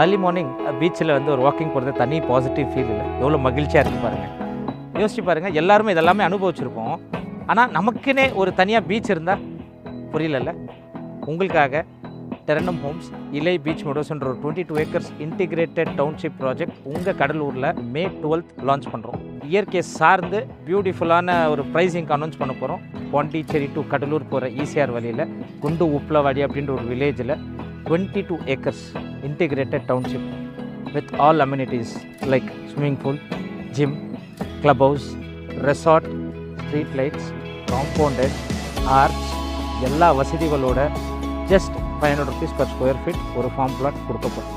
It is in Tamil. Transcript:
ஏர்லி மார்னிங் பீச்சில் வந்து ஒரு வாக்கிங் போகிறது தனி பாசிட்டிவ் ஃபீல் இல்லை, எவ்வளோ மகிழ்ச்சியாக இருக்குது பாருங்கள். யோசிச்சு பாருங்கள், எல்லாருமே இதெல்லாமே அனுபவிச்சிருப்போம். ஆனால் நமக்குன்னே ஒரு தனியாக பீச் இருந்தால் புரியலல்ல. உங்களுக்காக டெரனம் ஹோம்ஸ் இலை பீச் மெடோஸ்ன்ற ஒரு 22 ஏக்கர்ஸ் இன்டிகிரேட்டட் டவுன்ஷிப் ப்ராஜெக்ட் உங்கள் கடலூரில் May 12th லான்ச் பண்ணுறோம். இயற்கை சார்ந்து பியூட்டிஃபுல்லான ஒரு ப்ரைஸிங் அனௌன்ஸ் பண்ண போகிறோம். பாண்டிச்சேரி டு கடலூர் போகிற ஈசிஆர் வழியில் குண்டு உப்லவாடி அப்படின்ற ஒரு வில்லேஜில் 22 acres integrated township with all amenities like swimming pool, gym, club house, resort, street lights, compounded, arch, எல்லா வசதிகளோட just 500 rupees per square feet ஒரு ஃபார்ம் பிளாட் கொடுக்கப்படும்.